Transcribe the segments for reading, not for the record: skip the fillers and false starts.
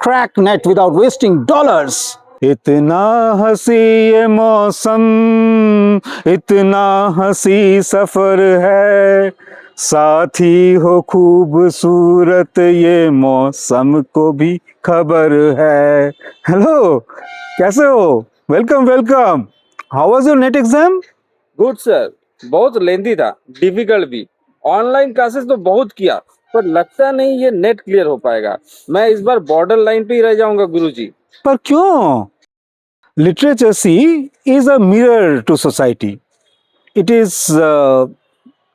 crack net without wasting dollars. इतना हंसी ये मौसम, इतना हंसी सफर है, साथी हो खूबसूरत ये मौसम को भी खबर है. हेलो, कैसे हो? Welcome welcome. How was your net exam? Good sir, बहुत लेंदी था, डिफिकल्ट भी. ऑनलाइन क्लासेस तो बहुत किया, पर लगता नहीं ये नेट क्लियर हो पाएगा. मैं इस बार बॉर्डर लाइन पे ही रह जाऊंगा गुरुजी. पर क्यों? Literature, see, is a mirror to society. It is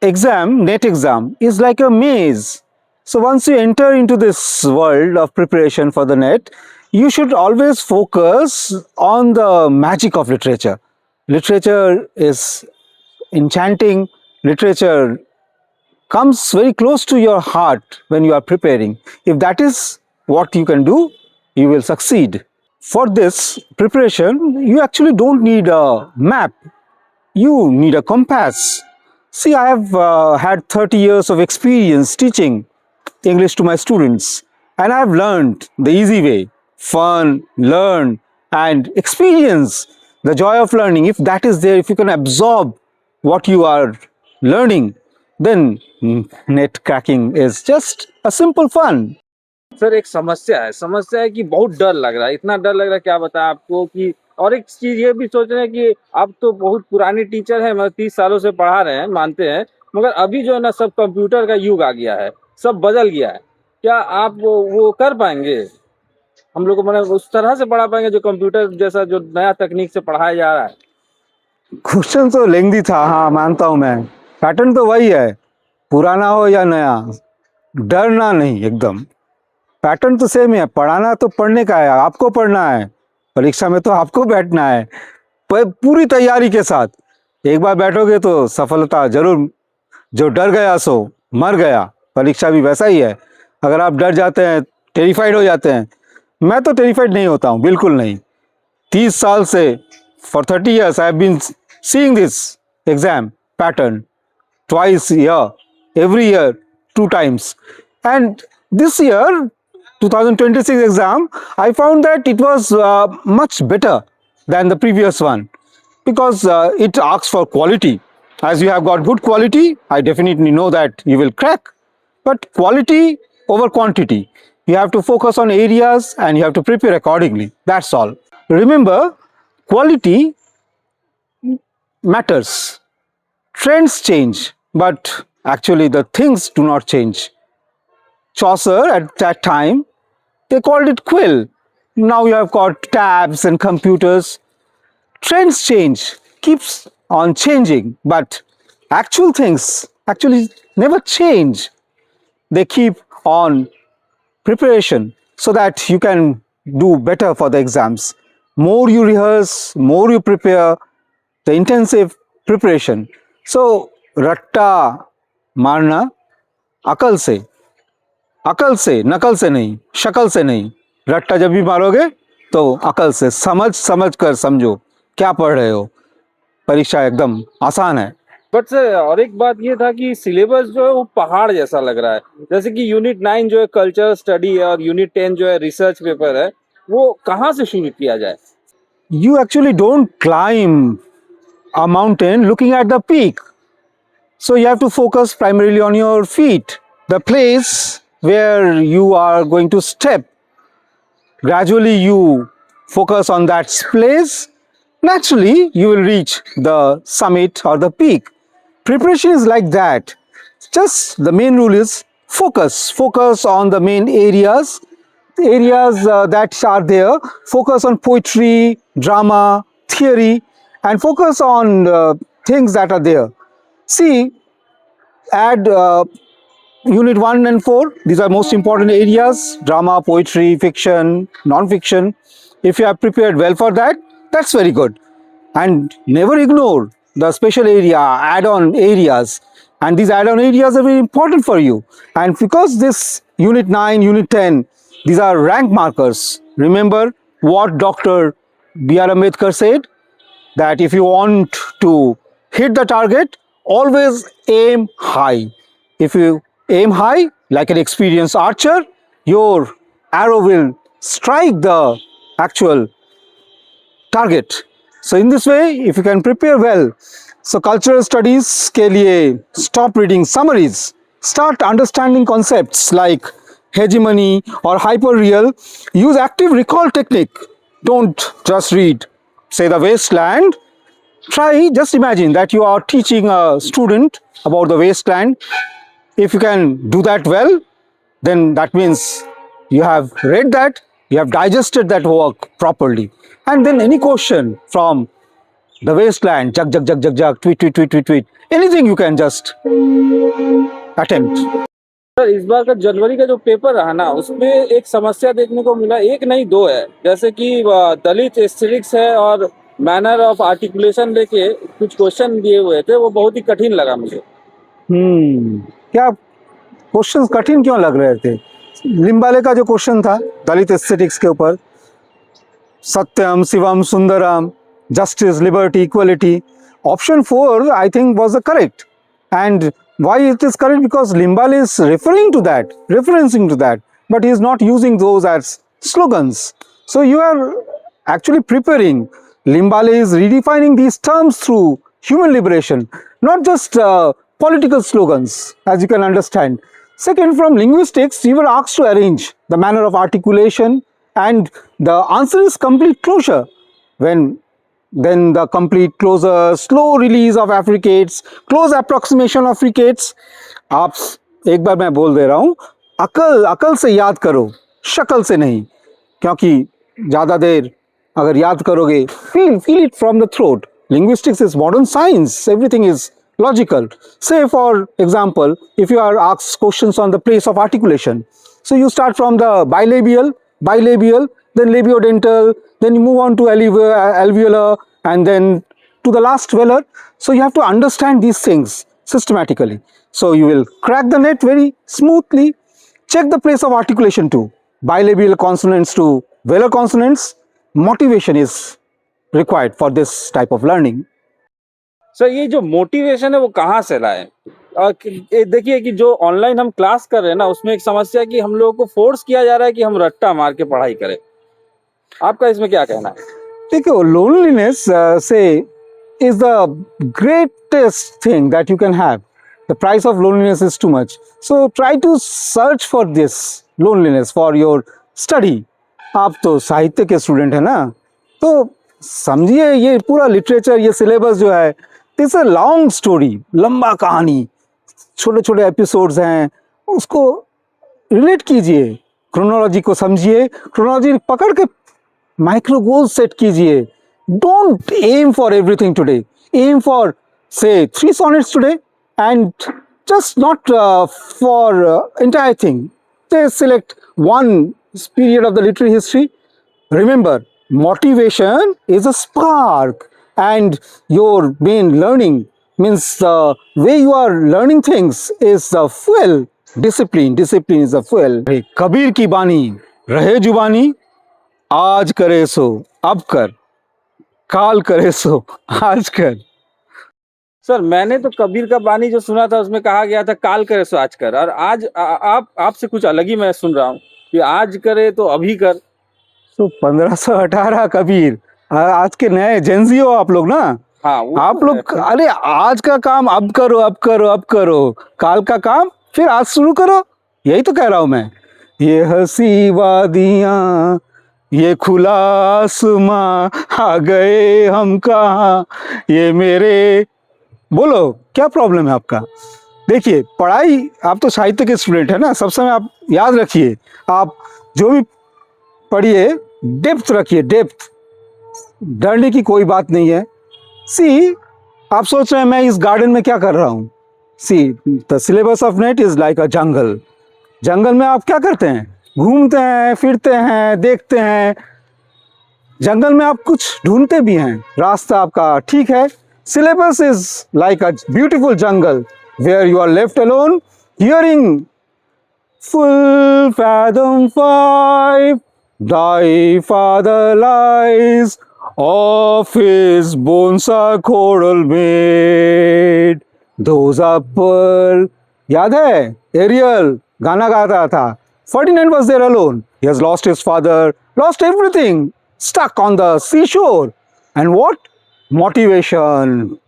net exam is like a maze. So once you enter into this world of preparation for the net, you should always focus on the magic of literature. Literature is enchanting. Literature comes very close to your heart when you are preparing. If that is what you can do, you will succeed. For this preparation, you actually don't need a map, you need a compass. See, I have had 30 years of experience teaching English to my students, and I have learned the easy way: fun, learn, and experience the joy of learning. If that is there, if you can absorb what you are learning, then net cracking is just a simple fun. Sir एक समस्या है कि बहुत डर लग रहा है. इतना डर लग रहा है क्या बताएं आपको. कि और एक चीज ये भी सोच रहे हैं कि आप तो बहुत पुरानी टीचर है, मतलब 30 सालों से पढ़ा रहे हैं, मानते हैं, मगर अभी जो है ना सब कंप्यूटर का युग आ गया है, सब बदल गया है. क्या आप वो कर पाएंगे? हम लोग को मतलब उस तरह से पढ़ा पाएंगे जो कंप्यूटर जैसा जो नया तकनीक से पढ़ाया जा रहा है? क्वेश्चन तो लेंदी था, हाँ मानता हूँ मैं. पैटर्न तो वही है, पुराना हो या नया, डरना नहीं. एकदम पैटर्न तो सेम है. पढ़ाना तो पढ़ने का है, आपको पढ़ना है. परीक्षा में तो आपको बैठना है पूरी तैयारी के साथ. एक बार बैठोगे तो सफलता जरूर. जो डर गया सो मर गया. परीक्षा भी वैसा ही है. अगर आप डर जाते हैं, टेरिफाइड हो जाते हैं. मैं तो टेरिफाइड नहीं होता हूँ, बिल्कुल नहीं. 30 साल से, for 30 years I have been seeing this exam pattern twice a year, every year 2 times. And this year 2026 exam, I found that it was much better than the previous one, because it asks for quality. As you have got good quality, I definitely know that you will crack. But quality over quantity. You have to focus on areas and you have to prepare accordingly. That's all. Remember, quality matters. Trends change, but actually the things do not change. Chaucer at that time, they called it quill. Now you have got tabs and computers. Trends change, keeps on changing, but actual things actually never change. They keep on preparation so that you can do better for the exams. More you rehearse, more you prepare, the intensive preparation. So, ratta marna अकल से, नकल से नहीं, शक्ल से नहीं. रट्टा जब भी मारोगे तो अकल से समझ कर समझो क्या पढ़ रहे हो. परीक्षा एकदम आसान है. बट सर और एक बात ये था कि सिलेबस जो है वो पहाड़ जैसा लग रहा है. जैसे कि यूनिट 9 जो है कल्चर स्टडी है और यूनिट 10 जो है रिसर्च पेपर है, वो कहाँ से शुरू किया जाए? You actually don't climb a mountain looking at the peak. So you have to focus primarily on your feet, the place where you are going to step. Gradually you focus on that place. Naturally you will reach the summit or the peak. Preparation is like that. Just the main rule is focus on the main areas that are there. Focus on poetry, drama, theory, and focus on things that are there. See, add unit 1 and 4. These are most important areas: drama, poetry, fiction, non-fiction. If you have prepared well for that, that's very good. And never ignore the special area, add-on areas. And these add-on areas are very important for you. And because this unit 9, unit 10, these are rank markers. Remember what Dr. B.R. Ambedkar said, that if you want to hit the target, always aim high. If you aim high, like an experienced archer, your arrow will strike the actual target. So in this way, if you can prepare well, so cultural studies के लिए stop reading summaries, start understanding concepts like hegemony or hyperreal, use active recall technique. Don't just read, say the wasteland. Try, just imagine that you are teaching a student about the wasteland. If you can do that well, then that means you have read that, you have digested that work properly. And then any question from the wasteland, jug, jug, jug, jug, jug, tweet, tweet, tweet, tweet, tweet, anything you can just attempt. Sir इस बार का जनवरी का जो paper रहा ना उसमें एक समस्या देखने को मिला, एक नहीं दो है, जैसे कि दलित एस्थेटिक्स है और मैनर ऑफ आर्टिकुलेशन लेके कुछ क्वेश्चन दिए हुए थे, वो बहुत ही कठिन लगा मुझे। क्या क्वेश्चंस कठिन क्यों लग रहे थे? लिम्बाले का जो क्वेश्चन था दलित एस्थेटिक्स के ऊपर, सत्यम Shivam Sundaram, justice, liberty, equality. Option 4, I think, was the correct. And why it is correct? Because Limbal is referencing to that, but he is not using those as slogans. So you are actually preparing. Limbal is redefining these terms through human liberation, not just political slogans, as you can understand. Second, from linguistics, you were asked to arrange the manner of articulation, and the answer is complete closure. Then the complete closure, slow release of affricates, close approximation of fricates. आप एक बार मैं बोल दे रहा हूँ, अकल से याद करो, शक्ल से नहीं, क्योंकि ज़्यादा देर अगर याद करोगे, feel it from the throat. Linguistics is modern science, everything is logical. Say for example, if you are asked questions on the place of articulation, so you start from the bilabial, then labiodental, then you move on to alveolar, and then to the last velar. So you have to understand these things systematically. So you will crack the net very smoothly. Check the place of articulation too. Bilabial consonants to velar consonants. Motivation is required for this type of learning. Sir ये जो motivation है वो कहाँ से लाए? देखिए कि जो ऑनलाइन हम क्लास कर रहे हैं ना उसमें एक समस्या है कि हम लोगों को फोर्स किया जा रहा है कि हम रट्टा मार के पढ़ाई करें। आपका इसमें क्या कहना है? देखो, loneliness say is the greatest thing that you can have. The price of loneliness is too much. So try to search for this loneliness for your study. आप तो साहित्य के स्टूडेंट है ना, तो समझिए ये पूरा लिटरेचर, ये सिलेबस जो है, इट्स अ लॉन्ग स्टोरी, लंबा कहानी, छोटे छोटे एपिसोड्स हैं, उसको रिलेट कीजिए, क्रोनोलॉजी को समझिए, क्रोनोलॉजी पकड़ के माइक्रो गोल्स सेट कीजिए. Don't aim for everything today, aim for say 3 sonnets today, and just not for entire thing. Just select one period of the literary history. Remember, motivation is a spark, and your main learning means the way you are learning things is the fuel. Discipline is the fuel. Kabir की बानी रहे जुबानी, आज करे सो अब कर, काल करे सो आज कर. सर मैंने तो कबीर का बानी जो सुना था उसमें कहा गया था काल करे सो आज कर, और आज आपसे कुछ अलग ही मैं सुन रहा हूँ कि आज करे तो अभी कर. तो 1518 कबीर, आज के नए जेंजी हो आप लोग ना. हाँ आप लोग, अरे आज का काम अब करो, अब करो, अब करो, काल का काम फिर आज शुरू करो, यही तो कह रहा हूं मैं. ये हंसी वादियां, ये खुला आसमां, आ गए हम कहाँ, ये मेरे, बोलो क्या प्रॉब्लम है आपका. देखिए पढ़ाई, आप तो साहित्य के स्टूडेंट है ना, सब समय आप याद रखिए, आप जो भी पढ़िए डेप्थ रखिए, डेप्थ, डरने की कोई बात नहीं है. सी, आप सोच रहे हैं मैं इस गार्डन में क्या कर रहा हूँ. See, the syllabus of NET is like a jungle. जंगल में आप क्या करते हैं, घूमते हैं, फिरते हैं, देखते हैं. जंगल में आप कुछ ढूंढते भी हैं, रास्ता आपका ठीक है. Syllabus is like a beautiful jungle where you are left alone, hearing full fathom 5, thy father lies, of his bones are coral made, those are pearl. याद है एरियल गाना गाता था. Ferdinand was there alone. He has lost his father, lost everything, stuck on the seashore. And what? Motivation,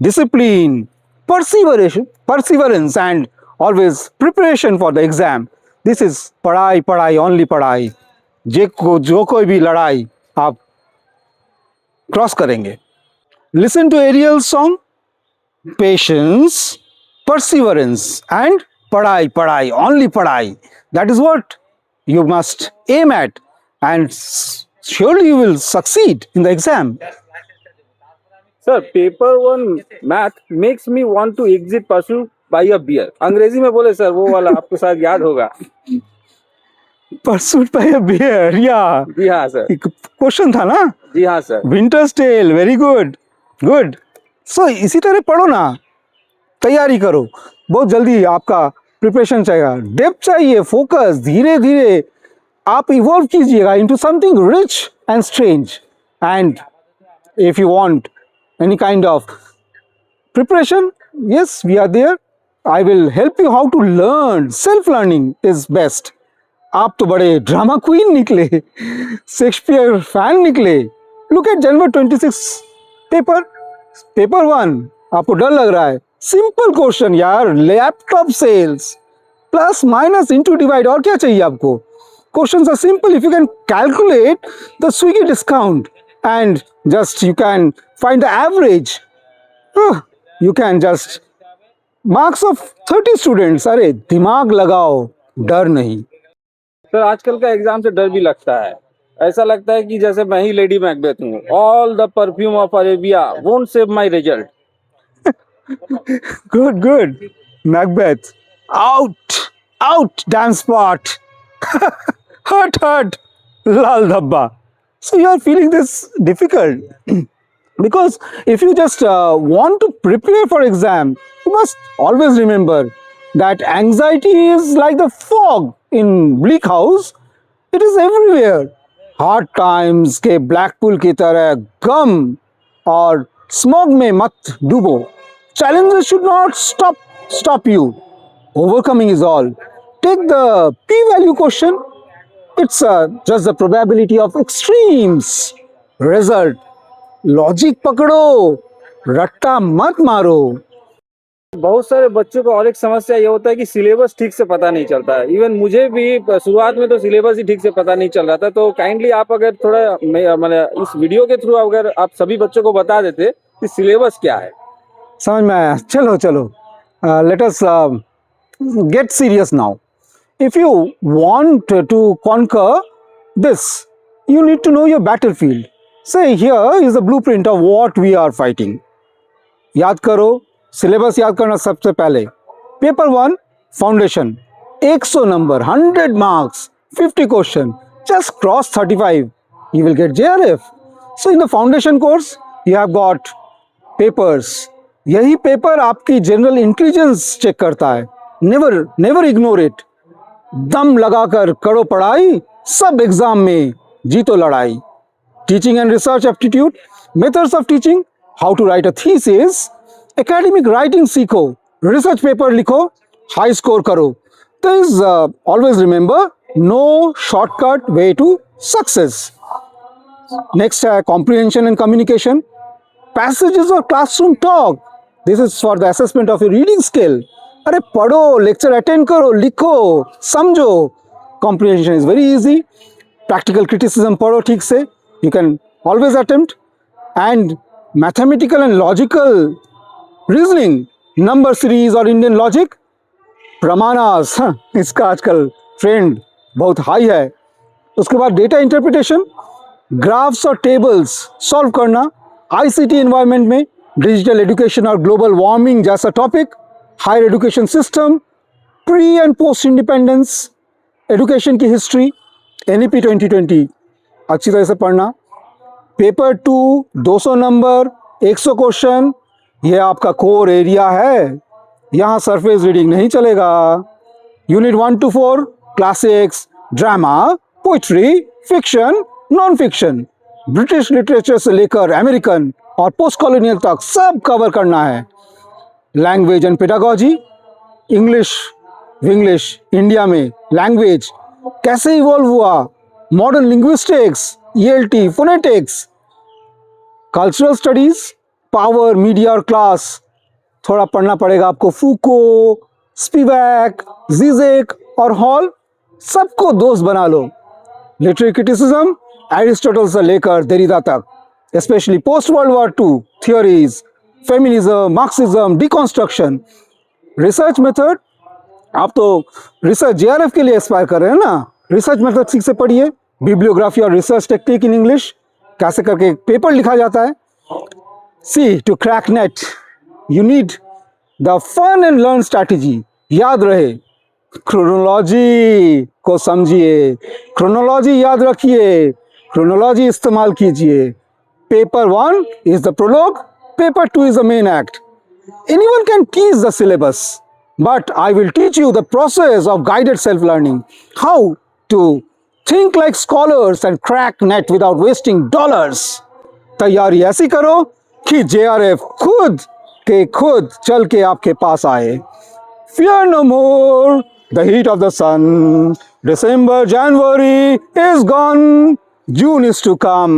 discipline, perseverance, and always preparation for the exam. This is पढ़ाई पढ़ाई only पढ़ाई. जो कोई भी लड़ाई आप क्रॉस करेंगे. Listen to Ariel's song. Patience, perseverance, and padai, padai, only padai. That is what you must aim at, and surely you will succeed in the exam. Sir paper one math makes me want to exit pursue by a bear. अंग्रेजी में बोले sir, वो वाला आपको शायद याद होगा. Pursued by a bear, yeah. जी हाँ सर. एक क्वेश्चन था ना. जी हाँ sir. Winter's Tale, very good, good. So इसी तरह पढ़ो ना, तैयारी करो. बहुत जल्दी आपका प्रिपरेशन चाहिए, डेप्थ चाहिए, फोकस. धीरे धीरे आप इवॉल्व कीजिएगा into something rich and strange. And if you want any kind of preparation, yes, we are there. I will help you how to learn. Self learning is best. आप तो बड़े drama queen निकले, Shakespeare fan निकले. Look at January 26 paper, paper one. आपको डर लग रहा है? सिंपल क्वेश्चन यार, laptop sales plus minus into divide, और क्या चाहिए आपको? Questions are simple. If you can calculate the Swiggy discount and just you can find the average, you can just marks of 30 students. अरे दिमाग लगाओ, डर नहीं. सर आजकल का एग्जाम से डर भी लगता है. ऐसा लगता है कि जैसे मैं ही लेडी मैकबेथ हूँ. All the perfume of Arabia won't save my result. Good, good. Macbeth, out, out, damn spot. Hurt, hurt, lal dhabba. So you are feeling this difficult because if you just want to prepare for exam, you must always remember that anxiety is like the fog in bleak house. It is everywhere. Hard times के black pool की तरह गम और smog में मत डूबो. Challenges should not stop you. Overcoming is all. Take the p-value question. It's just the probability of extremes. Result. Logic पकड़ो, रट्टा मत मारो. बहुत सारे बच्चों को और एक समस्या ये होता है कि सिलेबस ठीक से पता नहीं चलता है. इवन मुझे भी शुरुआत में तो सिलेबस ही ठीक से पता नहीं चल रहा था. तो काइंडली आप अगर थोड़ा मतलब इस वीडियो के थ्रू अगर आप सभी बच्चों को बता देते कि सिलेबस क्या है. समझ में आया? चलो चलो, let us get serious now. If you want to conquer this, you need to know your battlefield. Say here is the blueprint of what we are fighting. याद करो, सिलेबस याद करना सबसे पहले. Paper one foundation, 100 number, 100 marks, 50 question, just cross 35, you will get JRF. So in the foundation course, you have got papers. यही paper आपकी general intelligence check करता है. Never ignore it. दम लगाकर करो पढ़ाई, सब एग्जाम में जीतो लड़ाई. Teaching and research aptitude, methods of teaching, how to write a thesis, academic writing सीखो, रिसर्च पेपर लिखो, हाई स्कोर करो. Please always remember, no shortcut way to success. Next, comprehension and communication, passages or classroom talk. This is for the assessment of your reading skill. अरे पढ़ो, lecture attend करो, लिखो, समझो. Comprehension is very easy. Practical criticism पढ़ो ठीक से, you can always attempt. And mathematical and logical reasoning, number series और Indian logic, प्रमाणास, इसका आजकल ट्रेंड बहुत हाई है. उसके बाद डेटा इंटरप्रिटेशन, ग्राफ्स और टेबल्स सॉल्व करना. आईसीटी एनवायरनमेंट में डिजिटल एजुकेशन और ग्लोबल वार्मिंग जैसा topic. Higher education system, pre and post independence, education की हिस्ट्री, एनईपी 2020 अच्छी तरह से पढ़ना. पेपर 2 200 नंबर, 100 क्वेश्चन, ये आपका कोर एरिया है. यहाँ सरफेस रीडिंग नहीं चलेगा. Unit 1 to 4 classics, drama, poetry, fiction, non fiction, British literature से लेकर अमेरिकन और पोस्ट कॉलोनियल तक सब कवर करना है. Language and pedagogy, English India में लैंग्वेज, कैसे इवॉल्व हुआ, modern linguistics, ELT, phonetics, cultural studies, power, media और क्लास। थोड़ा पढ़ना पड़ेगा आपको फूको, स्पिवैक, जीजेक और हॉल, सबको दोस्त बना लो। लिटरेरी क्रिटिसिज्म, एरिस्टोटल से लेकर देरिदा तक, specially post World War II theories, feminism, Marxism, deconstruction. Research method, आप तो रिसर्च JRF के लिए एस्पायर कर रहे हैं ना, रिसर्च मेथड ठीक से पढ़िए। बिब्लियोग्राफी और रिसर्च टेक्निक इन इंग्लिश, कैसे करके पेपर लिखा जाता है। See to crack NET you need the fun and learn strategy. याद रहे, क्रोनोलॉजी को समझिए, क्रोनोलॉजी याद रखिए, क्रोनोलॉजी इस्तेमाल कीजिए। Paper 1 is the prologue, paper 2 is the main act. Anyone can teach the syllabus, but I will teach you the process of guided self-learning, how to think like scholars and crack net without wasting dollars. तैयारी ऐसी करो कि JRF खुद के खुद चल के आपके पास आए। Fear no more the heat of the sun. December, January is gone. June is to come.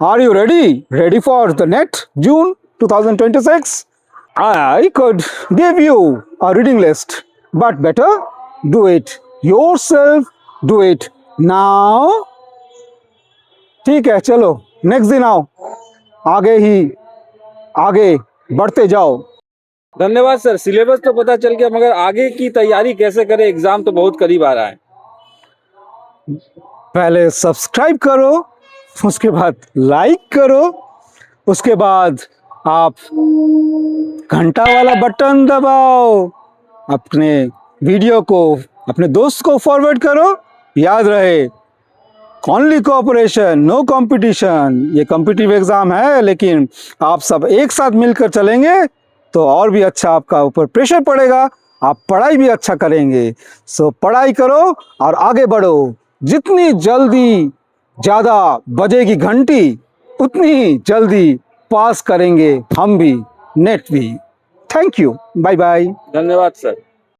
Are you ready? Ready for the net June 2026? I could give you a reading list, but better do it yourself. Do it now. ठीक है, चलो next दिन आओ, आगे बढ़ते जाओ। धन्यवाद sir. Syllabus तो पता चल गया, मगर आगे की तैयारी कैसे करें, एग्जाम तो बहुत करीब आ रहा है। पहले सब्सक्राइब करो, उसके बाद लाइक करो, उसके बाद आप घंटा वाला बटन दबाओ, अपने वीडियो को अपने दोस्त को फॉरवर्ड करो। याद रहे, ओनली कोऑपरेशन, नो कंपटीशन। ये कॉम्पिटिटिव एग्जाम है, लेकिन आप सब एक साथ मिलकर चलेंगे तो और भी अच्छा आपका ऊपर प्रेशर पड़ेगा, आप पढ़ाई भी अच्छा करेंगे। सो पढ़ाई करो और आगे बढ़ो। जितनी जल्दी ज़्यादा बजेगी घंटी, उतनी जल्दी पास करेंगे हम भी, नेट भी। Thank you, bye bye. धन्यवाद सर।